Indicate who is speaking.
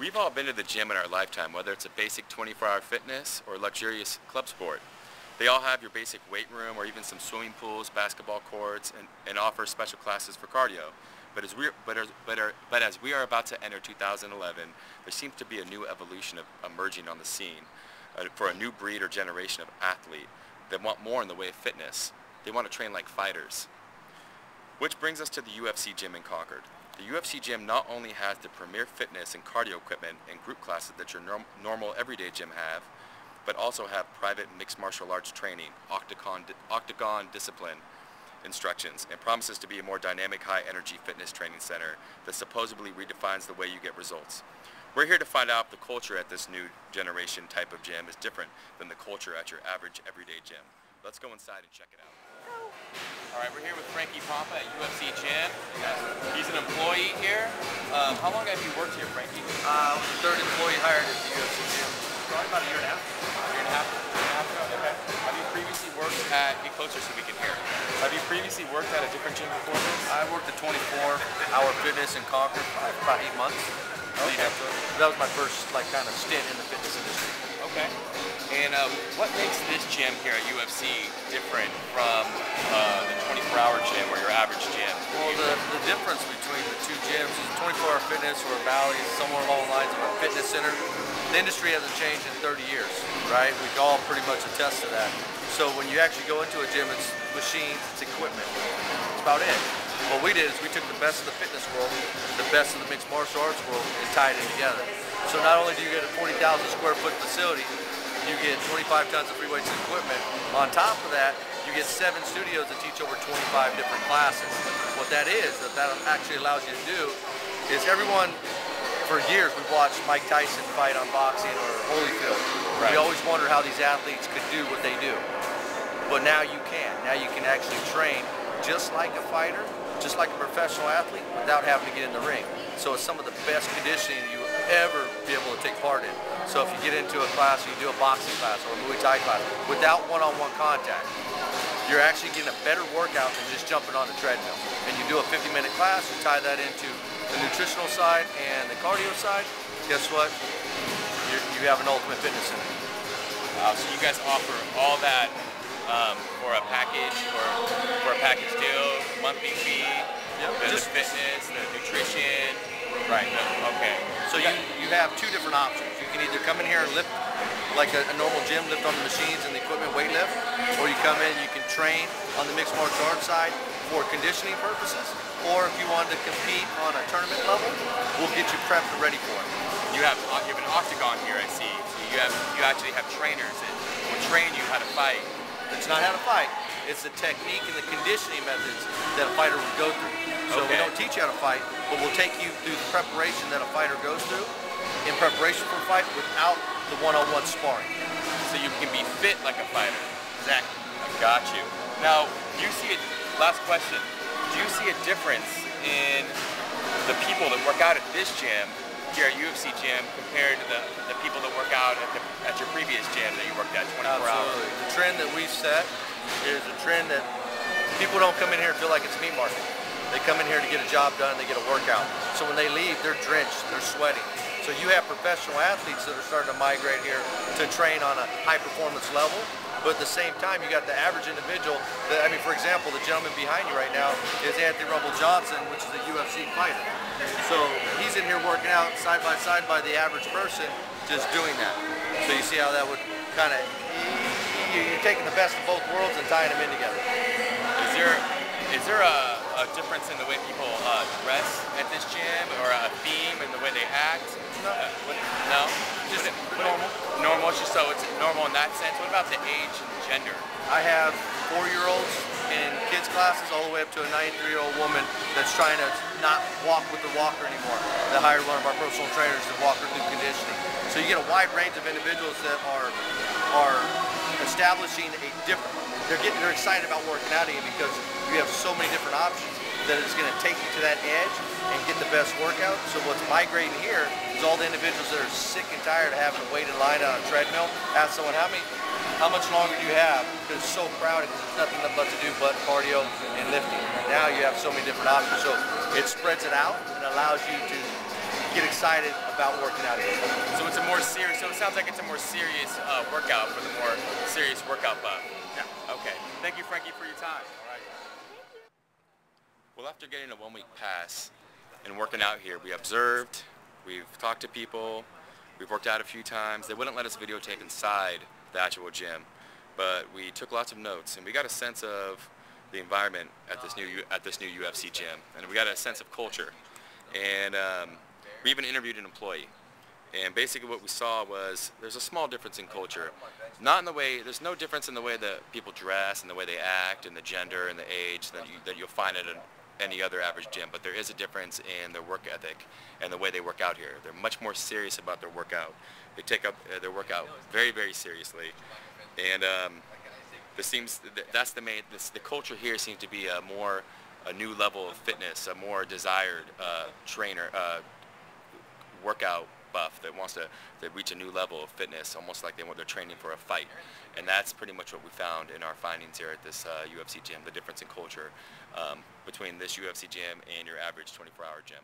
Speaker 1: We've all been to the gym in our lifetime, whether it's a basic 24-hour fitness or luxurious club sport. They all have your basic weight room or even some swimming pools, basketball courts, and offer special classes for cardio. But as we are about to enter 2011, there seems to be a new evolution emerging on the scene for a new breed or generation of athlete that want more in the way of fitness. They want to train like fighters. Which brings us to the UFC gym in Concord. The UFC gym not only has the premier fitness and cardio equipment and group classes that your normal everyday gym have, but also have private mixed martial arts training, octagon discipline instructions, and promises to be a more dynamic, high-energy fitness training center that supposedly redefines the way you get results. We're here to find out if the culture at this new generation type of gym is different than the culture at your average everyday gym. Let's go inside and check it out. All right, we're here with Frankie Pompa at UFC Gym. He's an employee here. How long have you worked here, Frankie?
Speaker 2: I was the third employee hired at the UFC Gym.
Speaker 1: Probably about a year and a half. Year and a half? Okay. Have you previously worked at, get closer so we can hear. Have you previously worked at a different gym before this?
Speaker 2: I worked at 24-hour fitness in Concord for about 8 months.
Speaker 1: Okay.
Speaker 2: That was my first kind of stint in the fitness industry.
Speaker 1: Okay. And what makes this gym here at UFC different from the 24-hour gym or your average gym?
Speaker 2: Well, the difference between the two gyms is 24-hour fitness or Valley is somewhere along the lines of a fitness center. The industry hasn't changed in 30 years, right? We can all pretty much attest to that. So when you actually go into a gym, it's machines, it's equipment. That's about it. What we did is we took the best of the fitness world, the best of the mixed martial arts world, and tied it together. So not only do you get a 40,000 square foot facility, you get 25 tons of free weights and equipment. On top of that, you get 7 studios that teach over 25 different classes. What that actually allows you to do is everyone, for years, we've watched Mike Tyson fight on boxing or Holyfield. Right. We always wonder how these athletes could do what they do. But now you can. Now you can actually train just like a fighter, just like a professional athlete, without having to get in the ring. So it's some of the best conditioning you will ever be able to take part in. So if you get into a class, you do a boxing class or a Muay Thai class, without one-on-one contact, you're actually getting a better workout than just jumping on a treadmill. And you do a 50-minute class, you tie that into the nutritional side and the cardio side, guess what? You have an ultimate fitness center.
Speaker 1: So you guys offer all that for a package, for a package deal, monthly fee, the fitness, the nutrition. Right. Okay.
Speaker 2: So you have 2 different options. You can either come in here and lift like a normal gym, lift on the machines and the equipment, weight lift, or you come in, you can train on the mixed martial arts side for conditioning purposes, or if you wanted to compete on a tournament level, we'll get you prepped and ready for it.
Speaker 1: You have an octagon here, I see. So you actually have trainers that will train you how to fight.
Speaker 2: It's not how to fight. It's the technique and the conditioning methods that a fighter would go through. So we don't teach you how to fight, but we'll take you through the preparation that a fighter goes through in preparation for a fight without the one-on-one sparring.
Speaker 1: So you can be fit like a fighter.
Speaker 2: Exactly.
Speaker 1: I got you. Now, last question. Do you see a difference in the people that work out at this gym, here at UFC Gym, compared to the people that work out at your previous gym that you worked at 24 hours?
Speaker 2: Absolutely. The trend that we've set is a trend that people don't come in here and feel like it's a meat market. They come in here to get a job done, they get a workout. So when they leave, they're drenched, they're sweating. So you have professional athletes that are starting to migrate here to train on a high performance level, but at the same time, you got the average individual that, for example, the gentleman behind you right now is Anthony Johnson, which is a UFC fighter. So he's in here working out side by the average person just doing that. So you see how that would kind of, you're taking the best of both worlds and tying them in together.
Speaker 1: Is there a difference in the way people dress at this gym, or a theme in the way they act? No?
Speaker 2: Just normal.
Speaker 1: Normal, so it's normal in that sense. What about the age and gender?
Speaker 2: I have 4-year-olds in kids classes all the way up to a 93-year-old woman that's trying to not walk with the walker anymore. They hired one of our personal trainers to walk her through conditioning. So you get a wide range of individuals that are establishing a different, they're excited about working out again because you have so many different options that it's going to take you to that edge and get the best workout. So what's migrating here is all the individuals that are sick and tired of having to wait in line on a treadmill. Ask someone, how much longer do you have? Because it's so crowded, there's nothing but to do but cardio and lifting. And now you have so many different options. So it spreads it out and allows you to get excited about working out here.
Speaker 1: So it's a more serious. So it sounds like it's a more serious workout for the more serious workout buff.
Speaker 2: Yeah.
Speaker 1: Okay. Thank you, Frankie, for your time. All right. Well, after getting a 1-week pass and working out here, we observed, we've talked to people, we've worked out a few times. They wouldn't let us videotape inside the actual gym, but we took lots of notes and we got a sense of the environment at this new UFC gym, and we got a sense of culture. And we even interviewed an employee. And basically what we saw was there's a small difference in culture. Not in the way, there's no difference in the way that people dress and the way they act and the gender and the age that you'll find at any other average gym, but there is a difference in their work ethic and the way they work out here. They're much more serious about their workout. They take up their workout very, very seriously. And the culture here seems to be a new level of fitness, a more desired trainer, workout buff that wants to reach a new level of fitness, almost like they're training for a fight. And that's pretty much what we found in our findings here at this UFC gym, the difference in culture between this UFC gym and your average 24-hour gym.